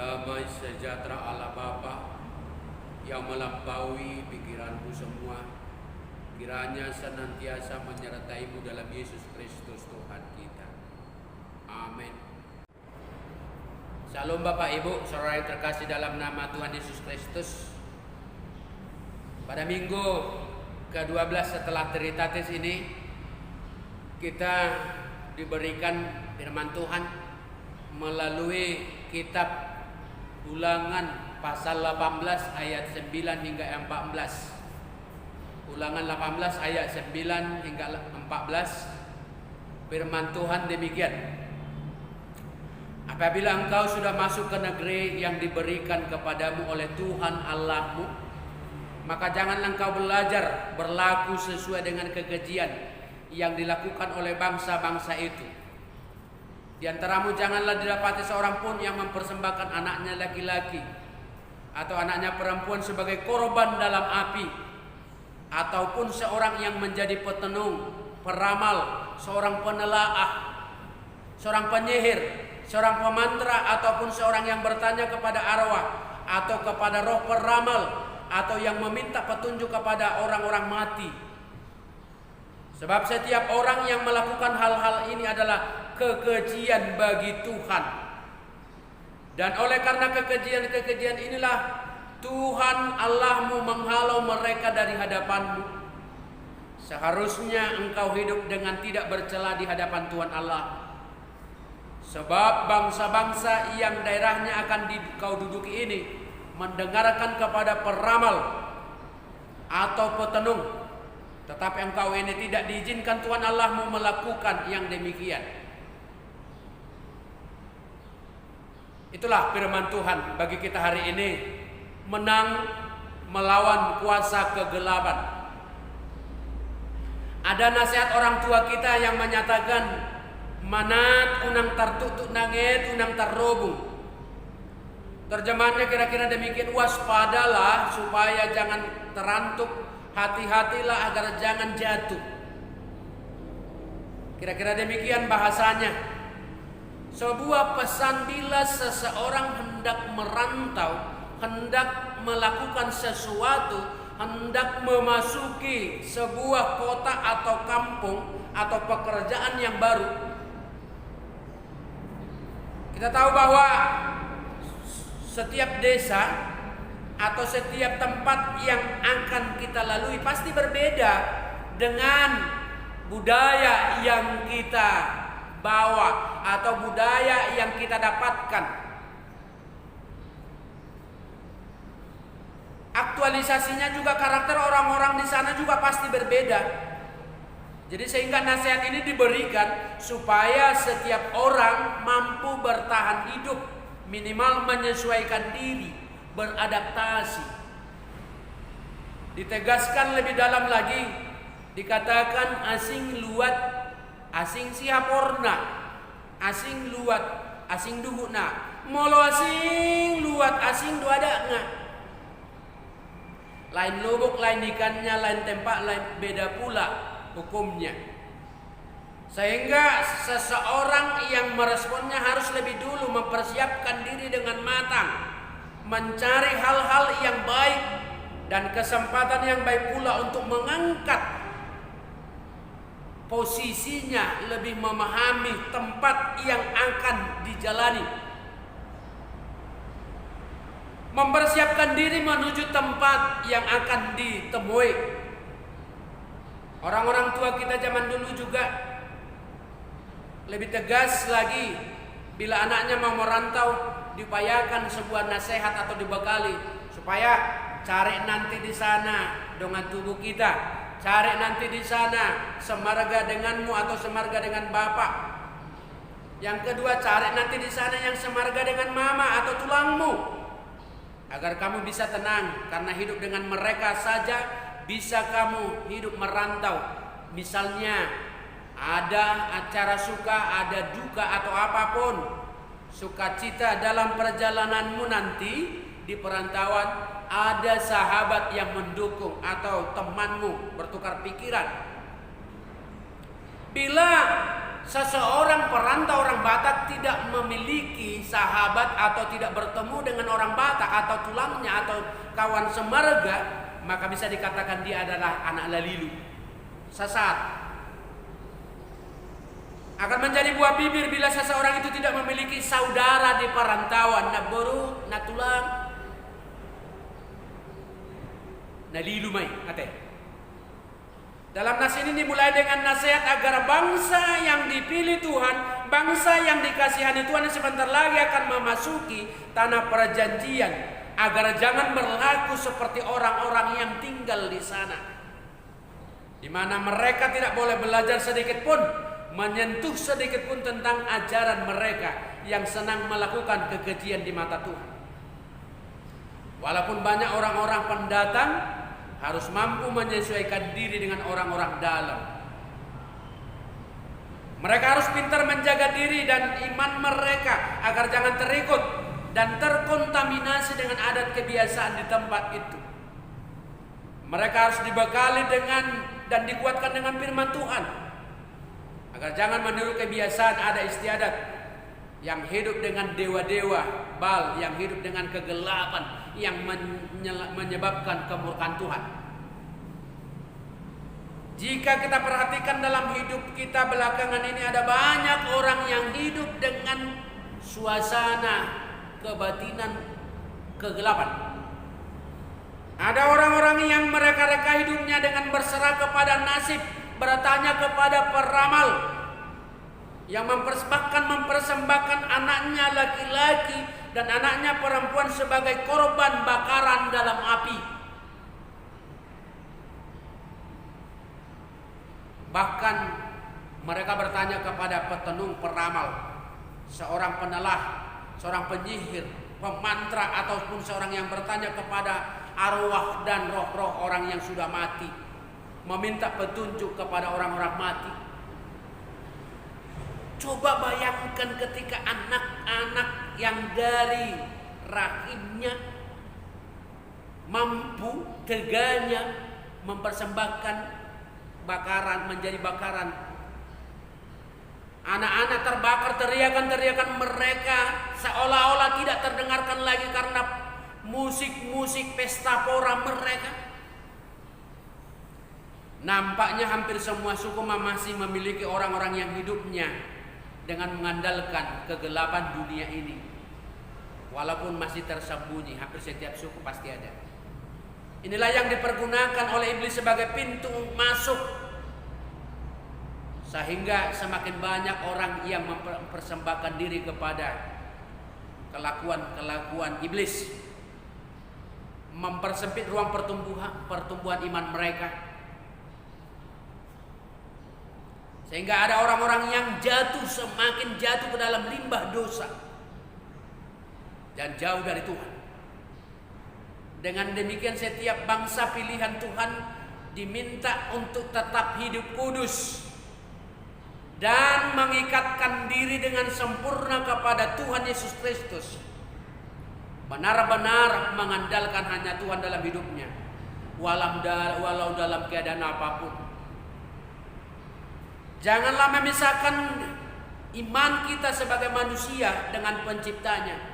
Damai sejahtera Allah Bapa yang melampaui pikiranmu semua, kiranya senantiasa menyertaimu dalam Yesus Kristus Tuhan kita. Amin. Salam Bapak Ibu, saudara yang terkasih dalam nama Tuhan Yesus Kristus. Pada minggu ke-12 setelah Trinitatis ini, kita diberikan firman Tuhan melalui kitab Ulangan pasal 18 ayat 9 hingga 14. Ulangan 18 ayat 9 hingga 14. Firman Tuhan demikian: apabila engkau sudah masuk ke negeri yang diberikan kepadamu oleh Tuhan Allahmu, maka janganlah engkau belajar berlaku sesuai dengan kekejian yang dilakukan oleh bangsa-bangsa itu. Di antaramu janganlah didapati seorang pun yang mempersembahkan anaknya laki-laki atau anaknya perempuan sebagai korban dalam api, ataupun seorang yang menjadi petenung, peramal, seorang penelaah, seorang penyihir, seorang pemantra, ataupun seorang yang bertanya kepada arwah atau kepada roh peramal, atau yang meminta petunjuk kepada orang-orang mati. Sebab setiap orang yang melakukan hal-hal ini adalah kekejian bagi Tuhan. Dan oleh karena kekejian-kekejian inilah Tuhan Allahmu menghalau mereka dari hadapanmu. Seharusnya engkau hidup dengan tidak bercela di hadapan Tuhan Allah. Sebab bangsa-bangsa yang daerahnya akan kau duduki ini mendengarkan kepada peramal atau petenung, tetapi engkau ini tidak diizinkan Tuhan Allahmu melakukan yang demikian. Itulah firman Tuhan bagi kita hari ini, menang melawan kuasa kegelapan. Ada nasihat orang tua kita yang menyatakan, manat unang tartutuk nanget unang tarrobung. Terjemahannya kira-kira demikian: waspadalah supaya jangan terantuk, hati-hatilah agar jangan jatuh. Kira-kira demikian bahasanya. Sebuah pesan bila seseorang hendak merantau, hendak melakukan sesuatu, hendak memasuki sebuah kota atau kampung atau pekerjaan yang baru. Kita tahu bahwa setiap desa atau setiap tempat yang akan kita lalui pasti berbeda dengan budaya yang kita bawa atau budaya yang kita dapatkan. Aktualisasinya juga, karakter orang-orang di sana juga pasti berbeda. Jadi sehingga nasihat ini diberikan supaya setiap orang mampu bertahan hidup, minimal menyesuaikan diri, beradaptasi. Ditegaskan lebih dalam lagi, dikatakan asing luat, asing siaporna, asing luat, asing duhuna, molo asing luat, asing duada nga. Lain lubuk, lain ikannya, lain tempat, lain beda pula hukumnya. Sehingga seseorang yang meresponnya harus lebih dulu mempersiapkan diri dengan matang, mencari hal-hal yang baik dan kesempatan yang baik pula untuk mengangkat posisinya, lebih memahami tempat yang akan dijalani, mempersiapkan diri menuju tempat yang akan ditemui. Orang-orang tua kita zaman dulu juga lebih tegas lagi, bila anaknya mau merantau diupayakan sebuah nasihat atau dibekali supaya cari nanti di sana dengan tubuh kita, cari nanti di sana semarga denganmu atau semarga dengan bapak. Yang kedua, cari nanti di sana yang semarga dengan mama atau tulangmu, agar kamu bisa tenang, karena hidup dengan mereka saja bisa kamu hidup merantau. Misalnya ada acara suka, ada duka atau apapun, sukacita dalam perjalananmu nanti di perantauan, ada sahabat yang mendukung atau temanmu bertukar pikiran. Bila seseorang perantau orang Batak tidak memiliki sahabat atau tidak bertemu dengan orang Batak atau tulangnya atau kawan semarga, maka bisa dikatakan dia adalah anak lalilu, sesat. Akan menjadi buah bibir bila seseorang itu tidak memiliki saudara di perantauan, na boru, na tulang, na lilu mai ate. Dalam nas ini dimulai dengan nasihat agar bangsa yang dipilih Tuhan, bangsa yang dikasihani Tuhan yang sebentar lagi akan memasuki tanah perjanjian, agar jangan berlaku seperti orang-orang yang tinggal di sana, di mana mereka tidak boleh belajar sedikit pun, menyentuh sedikit pun tentang ajaran mereka yang senang melakukan kekejian di mata Tuhan. Walaupun banyak orang-orang pendatang, harus mampu menyesuaikan diri dengan orang-orang dalam. Mereka harus pintar menjaga diri dan iman mereka agar jangan terikut dan terkontaminasi dengan adat kebiasaan di tempat itu. Mereka harus dibekali dengan dan dikuatkan dengan firman Tuhan, agar jangan meniru kebiasaan adat istiadat yang hidup dengan dewa-dewa Baal, yang hidup dengan kegelapan yang menyebabkan kemurkaan Tuhan. Jika kita perhatikan dalam hidup kita belakangan ini, ada banyak orang yang hidup dengan suasana kebatinan kegelapan. Ada orang-orang yang mereka-reka hidupnya dengan berserah kepada nasib, bertanya kepada peramal, yang mempersembahkan anaknya laki-laki dan anaknya perempuan sebagai korban bakaran dalam api. Bahkan mereka bertanya kepada petenung, peramal, seorang penelah, seorang penyihir, pemantra, ataupun seorang yang bertanya kepada arwah dan roh-roh orang yang sudah mati, meminta petunjuk kepada orang-orang mati. Coba bayangkan ketika anak-anak yang dari rahimnya mampu teganya mempersembahkan bakaran, menjadi bakaran. Anak-anak terbakar, teriakan-teriakan mereka seolah-olah tidak terdengarkan lagi karena musik-musik pesta pora mereka. Nampaknya hampir semua suku masih memiliki orang-orang yang hidupnya dengan mengandalkan kegelapan dunia ini. Walaupun masih tersembunyi, hampir setiap suku pasti ada. Inilah yang dipergunakan oleh iblis sebagai pintu masuk, sehingga semakin banyak orang yang mempersembahkan diri kepada kelakuan iblis, mempersempit ruang pertumbuhan iman mereka. Sehingga ada orang-orang yang semakin jatuh ke dalam limbah dosa dan jauh dari Tuhan. Dengan demikian setiap bangsa pilihan Tuhan diminta untuk tetap hidup kudus dan mengikatkan diri dengan sempurna kepada Tuhan Yesus Kristus. Benar-benar mengandalkan hanya Tuhan dalam hidupnya, walau dalam keadaan apapun. Janganlah memisahkan iman kita sebagai manusia dengan penciptanya.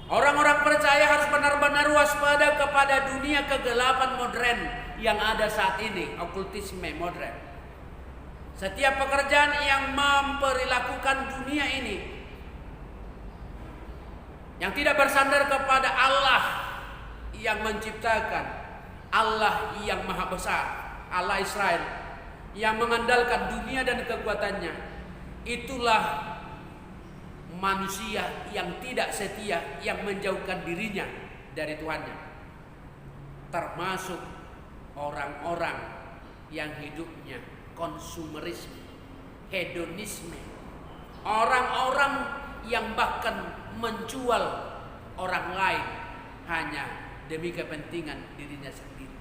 Orang-orang percaya harus benar-benar waspada kepada dunia kegelapan modern yang ada saat ini, okultisme modern. Setiap pekerjaan yang memperlakukan dunia ini, yang tidak bersandar kepada Allah yang menciptakan, Allah yang maha besar, Allah Israel, yang mengandalkan dunia dan kekuatannya, itulah manusia yang tidak setia, yang menjauhkan dirinya dari Tuhannya. Termasuk orang-orang yang hidupnya konsumerisme, hedonisme, orang-orang yang bahkan menjual orang lain hanya demi kepentingan dirinya sendiri,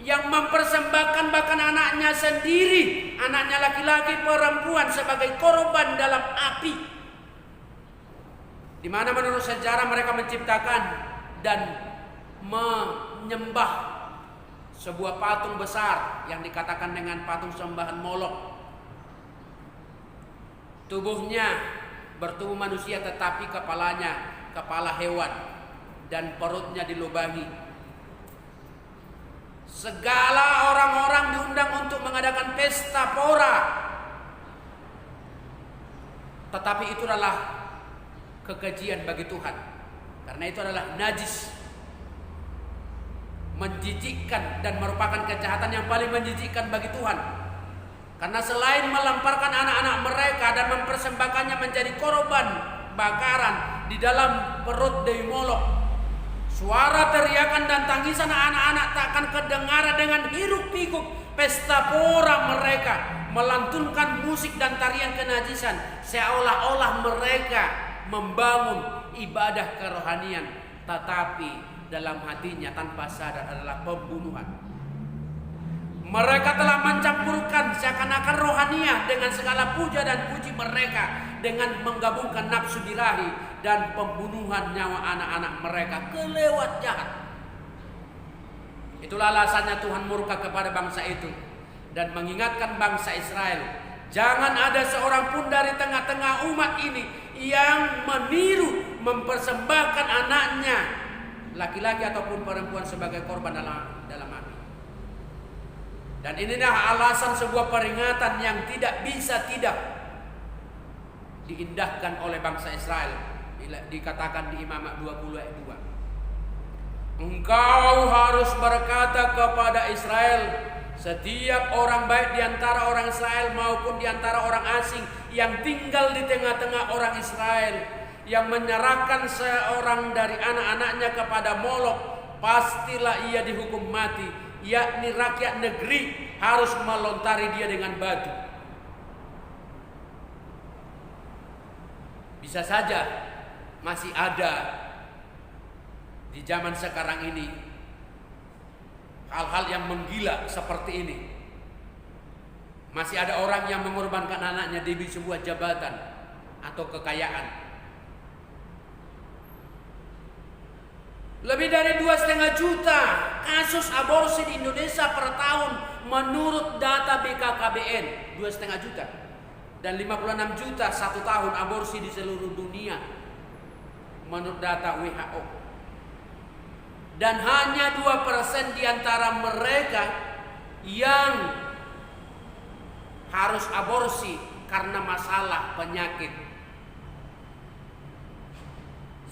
yang mempersembahkan bahkan anaknya sendiri, anaknya laki-laki perempuan sebagai korban dalam api, di mana menurut sejarah mereka menciptakan dan menyembah sebuah patung besar yang dikatakan dengan patung sembahan Molok. Tubuhnya bertubuh manusia tetapi kepalanya kepala hewan dan perutnya dilubangi. Segala orang-orang diundang untuk mengadakan pesta pora, tetapi itu adalah kekejian bagi Tuhan, karena itu adalah najis, menjijikkan, dan merupakan kejahatan yang paling menjijikkan bagi Tuhan. Karena selain melemparkan anak-anak mereka dan mempersembahkannya menjadi korban bakaran di dalam perut Dewi Molok, suara teriakan dan tangisan anak-anak tak akan kedengaran dengan hiruk-pikuk pesta pora mereka, melantunkan musik dan tarian kenajisan, seolah-olah mereka membangun ibadah kerohanian, tetapi dalam hatinya tanpa sadar adalah pembunuhan. Mereka telah mencampurkan seakan-akan rohaniah dengan segala puja dan puji mereka, dengan menggabungkan nafsu birahi dan pembunuhan nyawa anak-anak mereka kelewat jahat. Itulah alasannya Tuhan murka kepada bangsa itu dan mengingatkan bangsa Israel, jangan ada seorang pun dari tengah-tengah umat ini yang meniru mempersembahkan anaknya, laki-laki ataupun perempuan, sebagai korban dalam api. Dan inilah alasan sebuah peringatan yang tidak bisa tidak diindahkan oleh bangsa Israel. Dikatakan di Imamat 20 ayat 2. Engkau harus berkata kepada Israel, setiap orang baik di antara orang Israel maupun di antara orang asing yang tinggal di tengah-tengah orang Israel, yang menyerahkan seorang dari anak-anaknya kepada Molok, pastilah ia dihukum mati, yakni rakyat negeri harus melontari dia dengan batu. Bisa saja masih ada di zaman sekarang ini hal-hal yang menggila seperti ini. Masih ada orang yang mengorbankan anaknya demi sebuah jabatan atau kekayaan. Lebih dari 2,5 juta kasus aborsi di Indonesia per tahun menurut data BKKBN, 2,5 juta. Dan 56 juta satu tahun aborsi di seluruh dunia menurut data WHO. Dan hanya 2% di antara mereka yang harus aborsi karena masalah penyakit.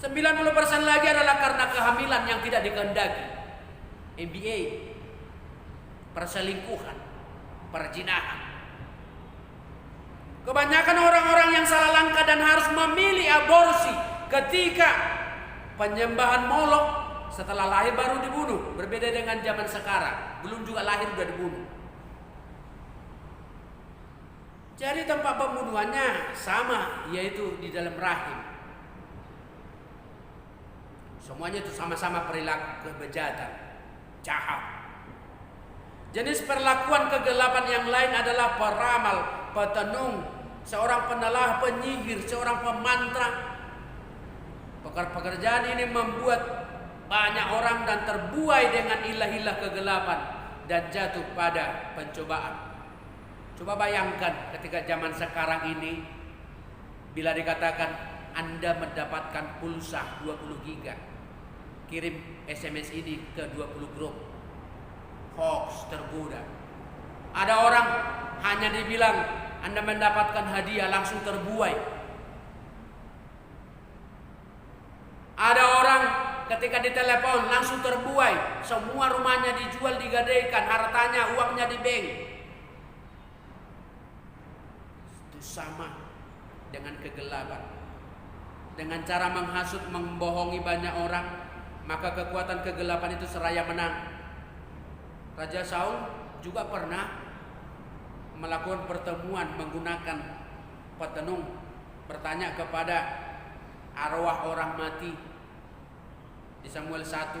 90% lagi adalah karena kehamilan yang tidak dikehendaki, MBA, perselingkuhan, perzinahan. Kebanyakan orang-orang yang salah langkah dan harus memilih aborsi ketika penyembahan Molok, setelah lahir baru dibunuh. Berbeda dengan zaman sekarang, belum juga lahir sudah dibunuh. Jadi tempat pembunuhannya sama, yaitu di dalam rahim. Semuanya itu sama-sama perilaku kejahatan, jahat. Jenis perlakuan kegelapan yang lain adalah peramal, petenung, seorang penelah, penyihir, seorang pemantra. Pekerjaan ini membuat banyak orang dan terbuai dengan ilah-ilah kegelapan dan jatuh pada pencobaan. Coba bayangkan ketika zaman sekarang ini, bila dikatakan Anda mendapatkan pulsa 20 giga, kirim SMS ini ke 20 grup, hoax tergoda. Ada orang hanya dibilang Anda mendapatkan hadiah langsung terbuai. Ada orang ketika ditelepon langsung terbuai, semua rumahnya dijual, digadaikan, hartanya, uangnya di bank. Itu sama dengan kegelapan. Dengan cara menghasut, membohongi banyak orang, maka kekuatan kegelapan itu seraya menang. Raja Saul juga pernah melakukan pertemuan menggunakan petenung, bertanya kepada arwah orang mati. Di Samuel 1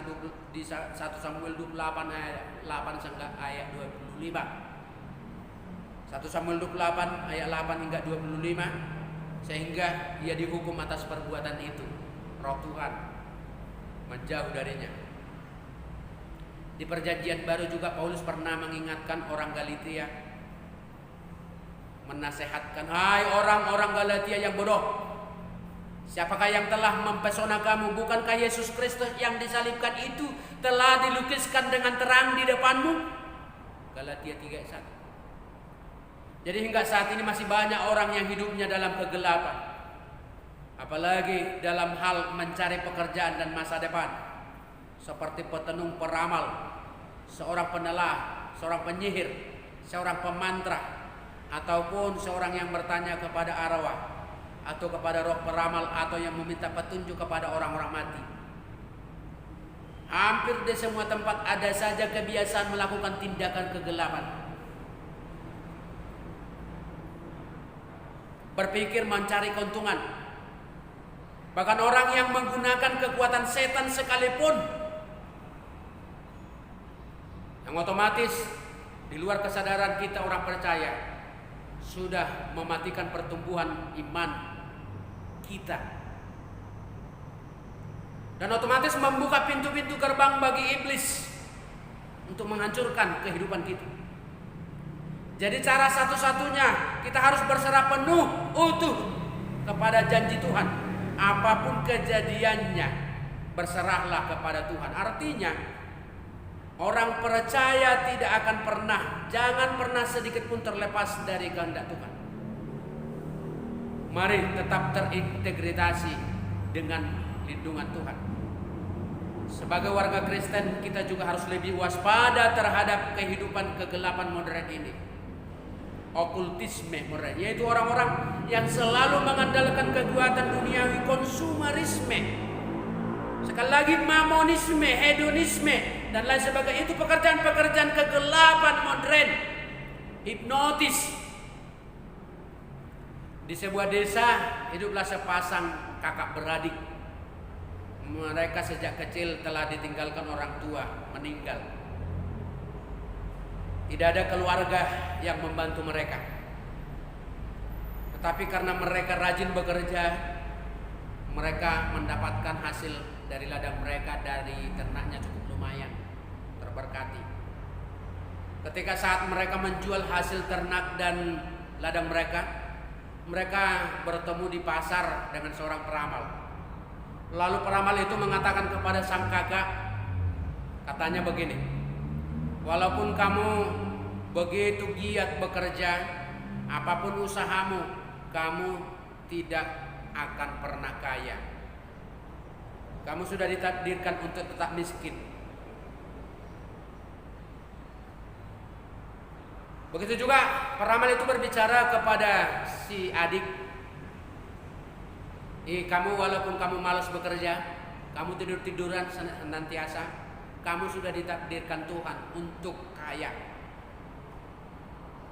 Samuel 28 ayat 8 sampai ayat 25. 1 Samuel 28 ayat 8 hingga 25, sehingga ia dihukum atas perbuatan itu. Roh Tuhan menjauh darinya. Di perjanjian baru juga Paulus pernah mengingatkan orang Galatia, menasehatkan, hai orang-orang Galatia yang bodoh, siapakah yang telah mempesona kamu? Bukankah Yesus Kristus yang disalibkan itu telah dilukiskan dengan terang di depanmu? Galatia 3:1. Jadi hingga saat ini masih banyak orang yang hidupnya dalam kegelapan, apalagi dalam hal mencari pekerjaan dan masa depan. Seperti petenung peramal, seorang penelah, seorang penyihir, seorang pemantra, ataupun seorang yang bertanya kepada arwah atau kepada roh peramal, atau yang meminta petunjuk kepada orang-orang mati. Hampir di semua tempat ada saja kebiasaan melakukan tindakan kegelapan. Berpikir mencari keuntungan. Bahkan orang yang menggunakan kekuatan setan sekalipun, yang otomatis di luar kesadaran kita orang percaya sudah mematikan pertumbuhan iman kita, dan otomatis membuka pintu-pintu gerbang bagi iblis untuk menghancurkan kehidupan kita. Jadi cara satu-satunya kita harus berserah penuh utuh kepada janji Tuhan. Apapun kejadiannya, berserahlah kepada Tuhan. Artinya orang percaya tidak akan pernah, jangan pernah sedikit pun terlepas dari kehendak Tuhan. Mari tetap terintegrasi dengan lindungan Tuhan. Sebagai warga Kristen, kita juga harus lebih waspada terhadap kehidupan kegelapan modern ini. Okultisme modern, yaitu orang-orang yang selalu mengandalkan kekuatan duniawi, konsumerisme. Sekali lagi, mamonisme, hedonisme, dan lain sebagainya. Itu pekerjaan-pekerjaan kegelapan modern, hipnotis. Di sebuah desa hiduplah sepasang kakak beradik. Mereka sejak kecil telah ditinggalkan orang tua, meninggal. Tidak ada keluarga yang membantu mereka. Tetapi karena mereka rajin bekerja, mereka mendapatkan hasil dari ladang mereka, dari ternaknya cukup lumayan, terberkati. Ketika saat mereka menjual hasil ternak dan ladang mereka, mereka bertemu di pasar dengan seorang peramal. Lalu peramal itu mengatakan kepada sang kakak, katanya begini, walaupun kamu begitu giat bekerja, apapun usahamu, kamu tidak akan pernah kaya. Kamu sudah ditakdirkan untuk tetap miskin. Begitu juga peramal itu berbicara kepada si adik, kamu walaupun kamu malas bekerja, kamu tidur-tiduran senantiasa, kamu sudah ditakdirkan Tuhan untuk kaya.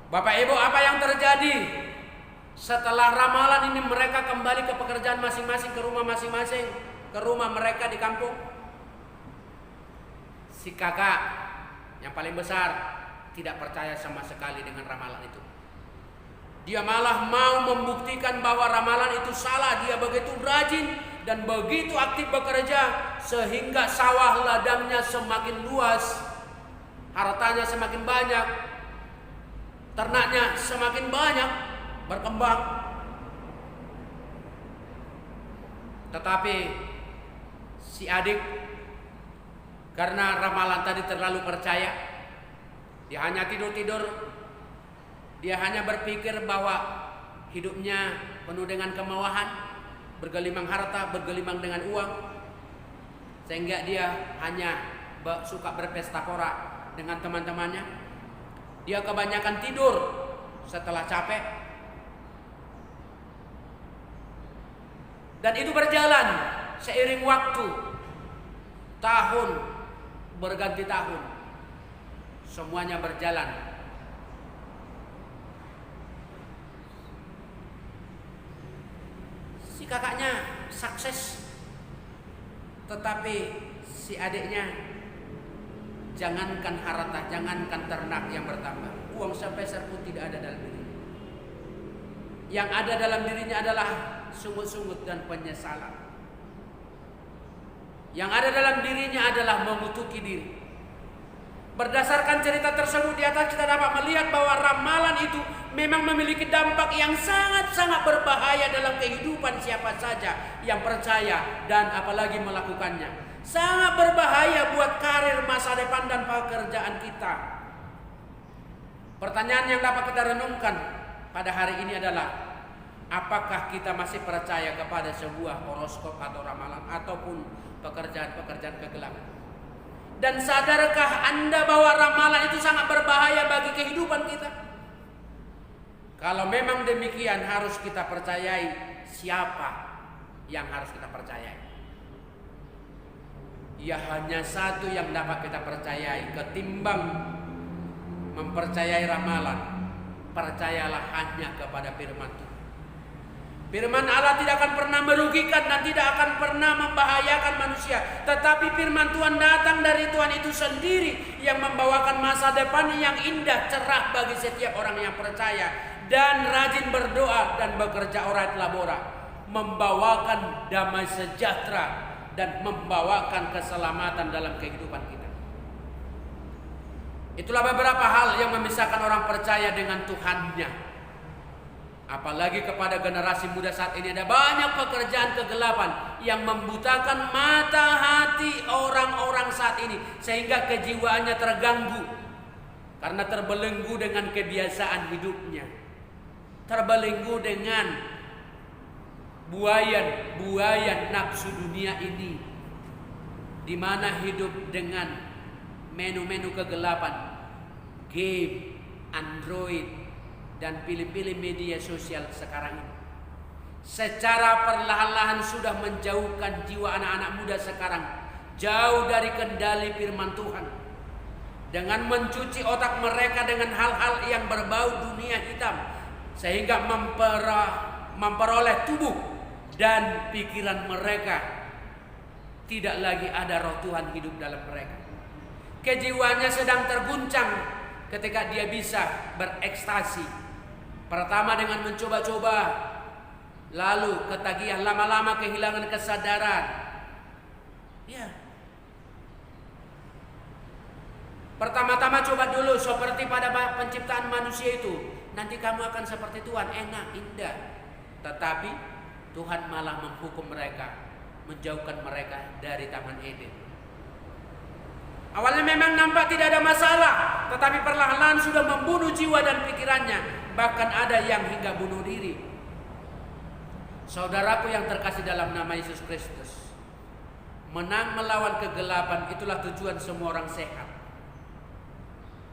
Bapak Ibu, apa yang terjadi setelah ramalan ini? Mereka kembali ke pekerjaan masing-masing, ke rumah masing-masing, ke rumah mereka di kampung. Si kakak yang paling besar tidak percaya sama sekali dengan ramalan itu. Dia malah mau membuktikan bahwa ramalan itu salah. Dia begitu rajin dan begitu aktif bekerja sehingga sawah ladangnya semakin luas, hartanya semakin banyak, ternaknya semakin banyak, berkembang. Tetapi si adik, karena ramalan tadi terlalu percaya, dia hanya tidur-tidur. Dia hanya berpikir bahwa hidupnya penuh dengan kemewahan, bergelimang harta, bergelimang dengan uang, sehingga dia hanya suka berpesta pora dengan teman-temannya. Dia kebanyakan tidur setelah capek. Dan itu berjalan seiring waktu, tahun berganti tahun, semuanya berjalan. Si kakaknya sukses, tetapi si adiknya, jangankan harta, jangankan ternak yang bertambah, uang sepeser pun tidak ada dalam dirinya. Yang ada dalam dirinya adalah sungut-sungut dan penyesalan. Yang ada dalam dirinya adalah mengutuki diri. Berdasarkan cerita tersebut di atas, kita dapat melihat bahwa ramalan itu memang memiliki dampak yang sangat-sangat berbahaya dalam kehidupan siapa saja yang percaya dan apalagi melakukannya. Sangat berbahaya buat karir, masa depan, dan pekerjaan kita. Pertanyaan yang dapat kita renungkan pada hari ini adalah, apakah kita masih percaya kepada sebuah horoskop atau ramalan ataupun pekerjaan-pekerjaan kegelapan? Dan sadarkah Anda bahwa ramalan itu sangat berbahaya bagi kehidupan kita? Kalau memang demikian, harus kita percayai. Siapa yang harus kita percayai? Ya, hanya satu yang dapat kita percayai. Ketimbang mempercayai ramalan, percayalah hanya kepada firman Tuhan. Firman Allah tidak akan pernah merugikan dan tidak akan pernah membahayakan manusia. Tetapi firman Tuhan datang dari Tuhan itu sendiri yang membawakan masa depan yang indah, cerah bagi setiap orang yang percaya dan rajin berdoa dan bekerja orat labora, membawakan damai sejahtera dan membawakan keselamatan dalam kehidupan kita. Itulah beberapa hal yang memisahkan orang percaya dengan Tuhannya. Apalagi kepada generasi muda saat ini, ada banyak pekerjaan kegelapan yang membutakan mata hati orang-orang saat ini, sehingga kejiwaannya terganggu karena terbelenggu dengan kebiasaan hidupnya, terbelenggu dengan buayan nafsu dunia ini, di mana hidup dengan menu-menu kegelapan, game, Android, dan pilih-pilih media sosial sekarang ini. Secara perlahan-lahan sudah menjauhkan jiwa anak-anak muda sekarang jauh dari kendali firman Tuhan, dengan mencuci otak mereka dengan hal-hal yang berbau dunia hitam, sehingga memperoleh tubuh dan pikiran mereka tidak lagi ada roh Tuhan hidup dalam mereka. Kejiwaannya sedang terguncang ketika dia bisa berekstasi. Pertama dengan mencoba-coba, lalu ketagihan, lama-lama kehilangan kesadaran. Ya. Pertama-tama coba dulu seperti pada penciptaan manusia itu. Nanti kamu akan seperti Tuhan, enak, indah. Tetapi Tuhan malah menghukum mereka, menjauhkan mereka dari Taman Eden. Awalnya memang nampak tidak ada masalah, tetapi perlahan-lahan sudah membunuh jiwa dan pikirannya. Bahkan ada yang hingga bunuh diri. Saudaraku yang terkasih dalam nama Yesus Kristus, menang melawan kegelapan itulah tujuan semua orang sehat.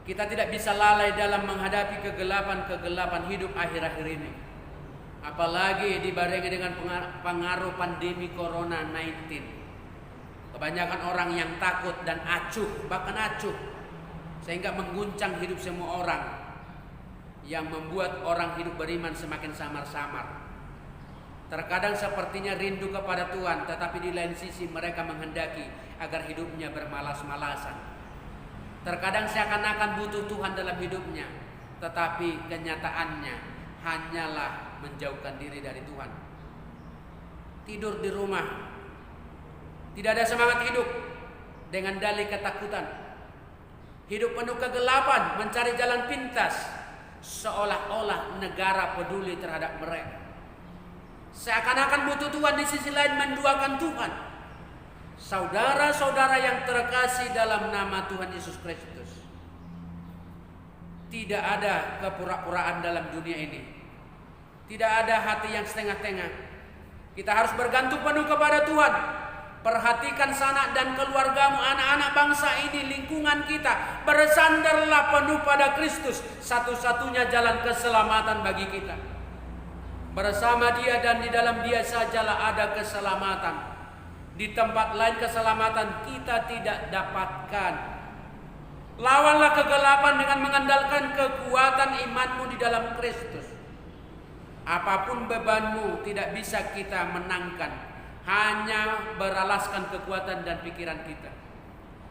Kita tidak bisa lalai dalam menghadapi kegelapan hidup akhir-akhir ini. Apalagi dibarengi dengan pengaruh pandemi Corona 19. Kebanyakan orang yang takut dan acuh, bahkan acuh, sehingga mengguncang hidup semua orang, yang membuat orang hidup beriman semakin samar-samar. Terkadang sepertinya rindu kepada Tuhan, tetapi di lain sisi mereka menghendaki agar hidupnya bermalas-malasan. Terkadang seakan-akan butuh Tuhan dalam hidupnya, tetapi kenyataannya hanyalah menjauhkan diri dari Tuhan. Tidur di rumah, tidak ada semangat hidup, dengan dalih ketakutan. Hidup penuh kegelapan, mencari jalan pintas, seolah-olah negara peduli terhadap mereka. Seakan-akan butuh Tuhan, di sisi lain menduakan Tuhan. Saudara-saudara yang terkasih dalam nama Tuhan Yesus Kristus, tidak ada kepura-puraan dalam dunia ini. Tidak ada hati yang setengah-tengah. Kita harus bergantung penuh kepada Tuhan. Perhatikan sanak dan keluargamu, anak-anak bangsa ini, lingkungan kita. Bersandarlah penuh pada Kristus, satu-satunya jalan keselamatan bagi kita. Bersama Dia dan di dalam Dia sajalah ada keselamatan. Di tempat lain keselamatan kita tidak dapatkan. Lawanlah kegelapan dengan mengandalkan kekuatan imanmu di dalam Kristus. Apapun bebanmu tidak bisa kita menangkan, hanya beralaskan kekuatan dan pikiran kita.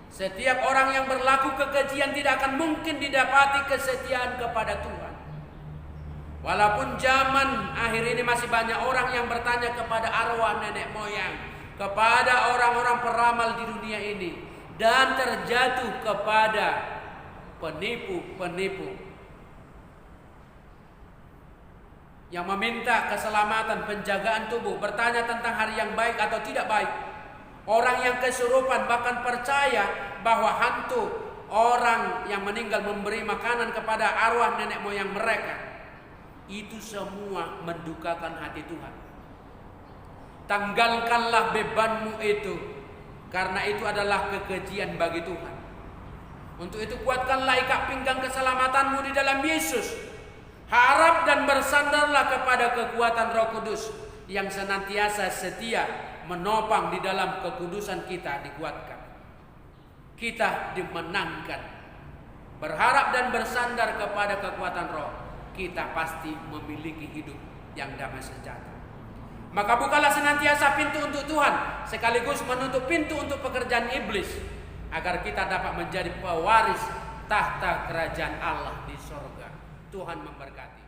Setiap orang yang berlaku kekejian tidak akan mungkin didapati kesetiaan kepada Tuhan. Walaupun zaman akhir ini masih banyak orang yang bertanya kepada arwah nenek moyang, kepada orang-orang peramal di dunia ini, dan terjatuh kepada penipu-penipu yang meminta keselamatan, penjagaan tubuh, bertanya tentang hari yang baik atau tidak baik. Orang yang kesurupan bahkan percaya bahwa hantu orang yang meninggal memberi makanan kepada arwah nenek moyang mereka. Itu semua mendukakan hati Tuhan. Tanggalkanlah bebanmu itu, karena itu adalah kekejian bagi Tuhan. Untuk itu kuatkanlah ikat pinggang keselamatanmu di dalam Yesus. Harap dan bersandarlah kepada kekuatan Roh Kudus yang senantiasa setia menopang di dalam kekudusan kita dikuatkan. Kita dimenangkan. Berharap dan bersandar kepada kekuatan Roh, kita pasti memiliki hidup yang damai sejahtera. Maka bukalah senantiasa pintu untuk Tuhan, sekaligus menutup pintu untuk pekerjaan iblis, agar kita dapat menjadi pewaris tahta kerajaan Allah di sorga. Tuhan memberkati.